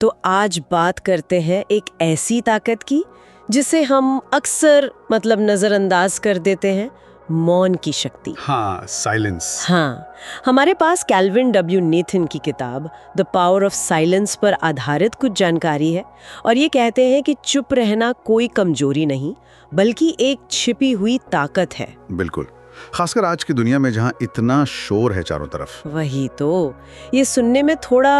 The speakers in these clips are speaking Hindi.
तो आज बात करते हैं एक ऐसी ताकत की जिसे हम अक्सर नजरअंदाज कर देते हैं, मौन की शक्ति। हाँ, साइलेंस। हाँ, हमारे पास कैल्विन डब्ल्यू नेथन की किताब द पावर ऑफ साइलेंस पर आधारित कुछ जानकारी है और ये कहते हैं कि चुप रहना कोई कमजोरी नहीं बल्कि एक छिपी हुई ताकत है। बिल्कुल, खासकर आज की दुनिया में जहाँ इतना शोर है चारों तरफ। वही तो, ये सुनने में थोड़ा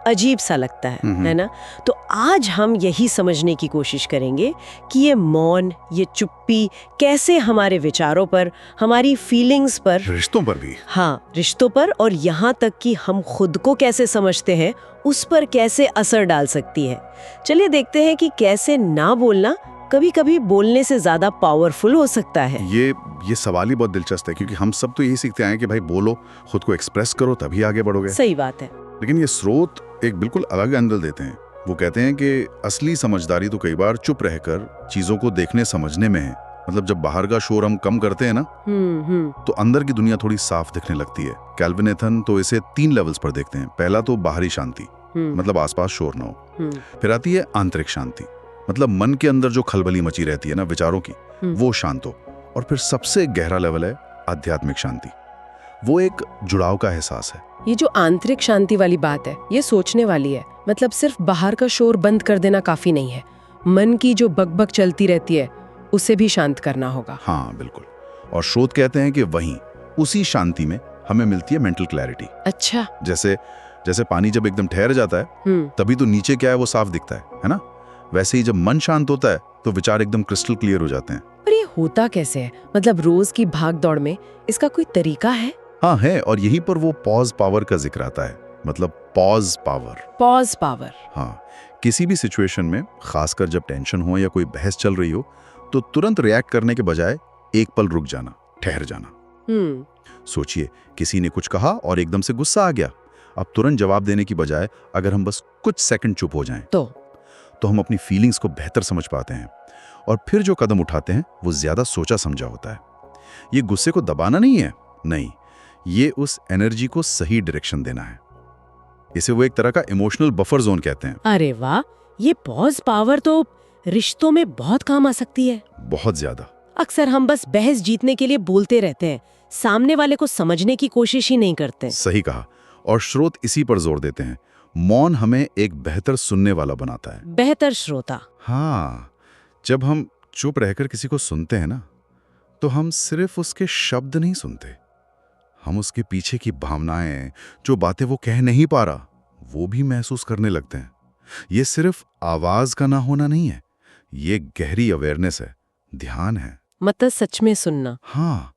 अजीब सा लगता है ना? तो आज हम यही समझने की कोशिश करेंगे कि ये मौन, ये चुप्पी कैसे हमारे विचारों पर, हमारी फीलिंग्स पर, रिश्तों पर भी, हाँ, रिश्तों पर और यहाँ तक कि हम खुद को कैसे समझते हैं उस पर कैसे असर डाल सकती है। चलिए देखते हैं कि कैसे ना बोलना कभी कभी बोलने से ज्यादा पावरफुल हो सकता है। ये सवाल ही बहुत दिलचस्प है, क्योंकि हम सब तो यही सीखते आए हैं कि भाई बोलो, खुद को एक्सप्रेस करो, तभी आगे बढ़ोगे। सही बात है। लेकिन ये स्रोत एक बिल्कुल अलग एंगल देते हैं। वो कहते हैं कि असली समझदारी तो कई बार चुप रहकर चीजों को देखने समझने में है। मतलब जब बाहर का शोर हम कम करते हैं ना, तो अंदर की दुनिया थोड़ी साफ दिखने लगती है। कैल्विन नेथन तो इसे 3 लेवल्स पर देखते हैं। पहला तो बाहरी शांति, मतलब आसपास शोर ना हो। फिर आती है आंतरिक शांति, मतलब मन के अंदर जो खलबली मची रहती है ना विचारों की, वो शांत हो। और फिर सबसे गहरा लेवल है आध्यात्मिक शांति, वो एक जुड़ाव का एहसास है। ये जो आंतरिक शांति वाली बात है, ये सोचने वाली है। मतलब सिर्फ बाहर का शोर बंद कर देना काफी नहीं है, मन की जो बकबक चलती रहती है उसे भी शांत करना होगा। हाँ बिल्कुल, और स्रोत कहते हैं कि वहीं उसी शांति में हमें मिलती है मेंटल क्लैरिटी। अच्छा, जैसे पानी जब एकदम ठहर जाता है तभी तो नीचे क्या है वो साफ दिखता है ना? वैसे ही जब मन शांत होता है तो विचार एकदम क्रिस्टल क्लियर हो जाते हैं। पर ये होता कैसे है? मतलब रोज की भाग दौड़ में इसका कोई तरीका है? हाँ है, और यहीं पर वो पॉज पावर का जिक्र आता है। मतलब पॉज पावर। हाँ, किसी भी सिचुएशन में, खासकर जब टेंशन हो या कोई बहस चल रही हो, तो तुरंत रिएक्ट करने के बजाय एक पल रुक जाना, ठहर जाना। सोचिए, किसी ने कुछ कहा और एकदम से गुस्सा आ गया। अब तुरंत जवाब देने की बजाय अगर हम बस कुछ सेकंड चुप हो जाएं, तो हम अपनी फीलिंग्स को बेहतर समझ पाते हैं और फिर जो कदम उठाते हैं वो ज्यादा सोचा समझा होता है। ये गुस्से को दबाना नहीं है, नहीं, ये उस एनर्जी को सही डायरेक्शन देना है। इसे वो एक तरह का इमोशनल बफर जोन कहते हैं। अरे वाह, ये पॉज पावर तो रिश्तों में बहुत काम आ सकती है। बहुत ज्यादा। अक्सर हम बस बहस जीतने के लिए बोलते रहते हैं, सामने वाले को समझने की कोशिश ही नहीं करते। सही कहा, और स्रोत इसी पर जोर देते हैं। मौन हमें एक बेहतर सुनने वाला बनाता है। बेहतर श्रोता। हाँ, जब हम चुप रहकर किसी को सुनते हैं ना, तो हम सिर्फ उसके शब्द नहीं सुनते, हम उसके पीछे की भावनाएं, जो बातें वो कह नहीं पा रहा, वो भी महसूस करने लगते हैं। ये सिर्फ आवाज का ना होना नहीं है, ये गहरी अवेयरनेस है, ध्यान है। मतलब सच में सुनना। हाँ,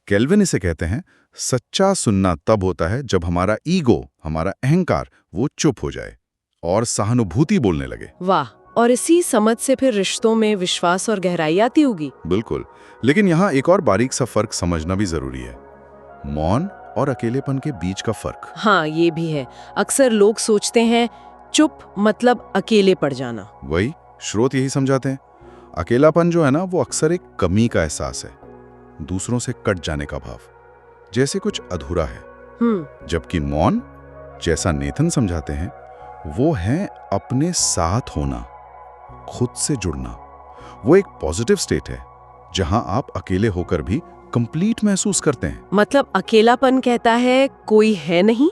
कैल्विन इसे कहते हैं सच्चा सुनना तब होता है जब हमारा ईगो, हमारा अहंकार, वो चुप हो जाए और सहानुभूति बोलने लगे। वाह, और इसी समझ से फिर रिश्तों में विश्वास और गहराई आती होगी। बिल्कुल, लेकिन यहाँ एक और बारीक सा फर्क समझना भी जरूरी है, मौन और अकेलेपन के बीच का फर्क। हाँ, ये भी है। अक्सर लोग सोचते हैं चुप मतलब अकेले पड़ जाना। वही स्रोत यही समझाते हैं। अकेलापन जो है ना, वो अक्सर एक कमी का एहसास है, दूसरों से कट जाने का भाव, जैसे कुछ अधूरा है। जबकि मौन, जैसा नेथन समझाते हैं, वो है अपने साथ होना, खुद से जुड़ना। वो एक पॉजिटिव स्टेट है जहां आप अकेले होकर भी कंप्लीट महसूस करते हैं। मतलब अकेलापन कहता है कोई है नहीं,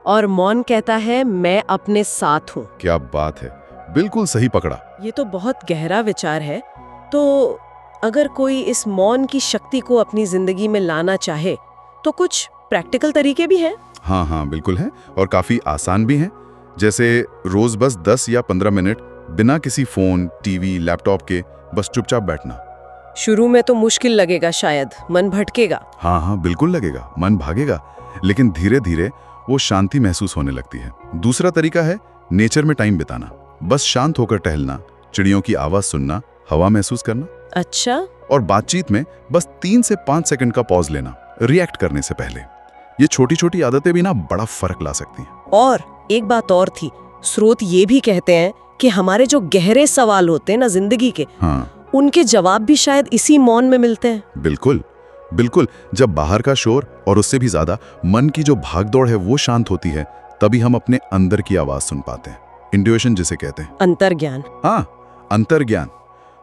और मौन कहता है मैं अपने साथ हूँ। क्या बात है, बिल्कुल सही पकड़ा। ये तो बहुत गहरा विचार है। तो अगर कोई इस मौन की शक्ति को अपनी जिंदगी में लाना चाहे तो कुछ प्रैक्टिकल तरीके भी हैं? हाँ बिल्कुल है, और काफी आसान भी हैं। जैसे रोज बस 10 या 15 मिनट बिना किसी फोन, टीवी, लैपटॉप के बस चुपचाप बैठना। शुरू में तो मुश्किल लगेगा, शायद मन भटकेगा। हाँ बिल्कुल लगेगा, मन भागेगा, लेकिन धीरे धीरे वो शांति महसूस होने लगती है। दूसरा तरीका है नेचर में टाइम बिताना, बस शांत होकर टहलना, चिड़ियों की आवाज सुनना, हवा महसूस करना। अच्छा। और बातचीत में बस 3 से 5 सेकंड का पॉज लेना, रिएक्ट करने से पहले। ये छोटी छोटी आदतें भी ना बड़ा फर्क ला सकती हैं। और एक बात और थी, स्रोत ये भी कहते हैं कि हमारे जो गहरे सवाल होते हैं ना जिंदगी के, उनके जवाब भी शायद इसी मौन में मिलते हैं। बिल्कुल, जब बाहर का शोर और उससे भी ज्यादा मन की जो भागदौड़ है वो शांत होती है, तभी हम अपने अंदर की आवाज सुन पाते हैं। इंट्यूशन जिसे कहते हैं। अंतर्ज्ञान। हाँ, अंतर्ज्ञान।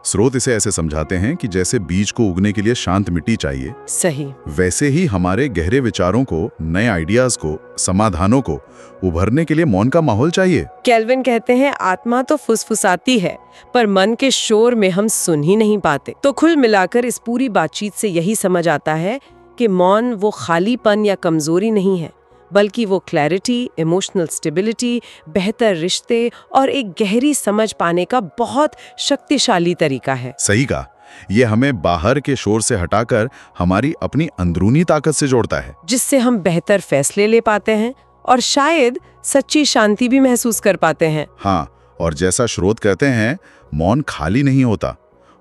स्रोत इसे ऐसे समझाते हैं कि जैसे बीज को उगने के लिए शांत मिट्टी चाहिए, सही, वैसे ही हमारे गहरे विचारों को, नए आइडियाज को, समाधानों को उभरने के लिए मौन का माहौल चाहिए। केल्विन कहते हैं आत्मा तो फुसफुसाती है, पर मन के शोर में हम सुन ही नहीं पाते। तो कुल मिलाकर इस पूरी बातचीत से यही समझ आता है कि मौन वो खालीपन या कमजोरी नहीं है, बल्कि वो क्लैरिटी, इमोशनल स्टेबिलिटी, बेहतर रिश्ते और एक गहरी समझ पाने का बहुत शक्तिशाली तरीका है। सही कहा। ये हमें बाहर के शोर से हटाकर हमारी अपनी अंदरूनी ताकत से जोड़ता है, जिससे हम बेहतर फैसले ले पाते हैं और शायद सच्ची शांति भी महसूस कर पाते हैं। हाँ, और जैसा स्रोत कहते हैं, मौन खाली नहीं होता,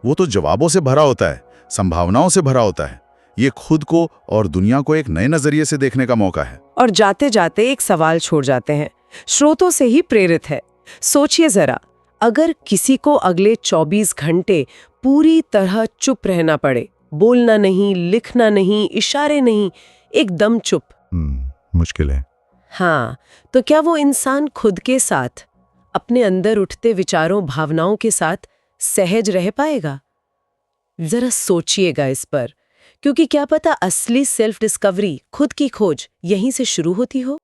वो तो जवाबों से भरा होता है, संभावनाओं से भरा होता है। ये खुद को और दुनिया को एक नए नजरिए से देखने का मौका है। और जाते जाते एक सवाल छोड़ जाते हैं, स्रोतों से ही प्रेरित है। सोचिए जरा, अगर किसी को अगले 24 घंटे पूरी तरह चुप रहना पड़े, बोलना नहीं, लिखना नहीं, इशारे नहीं, एकदम चुप। मुश्किल है। हाँ, तो क्या वो इंसान खुद के साथ, अपने अंदर उठते विचारों, भावनाओं के साथ सहज रह पाएगा? जरा सोचिएगा इस पर, क्योंकि क्या पता असली सेल्फ डिस्कवरी, खुद की खोज यहीं से शुरू होती हो।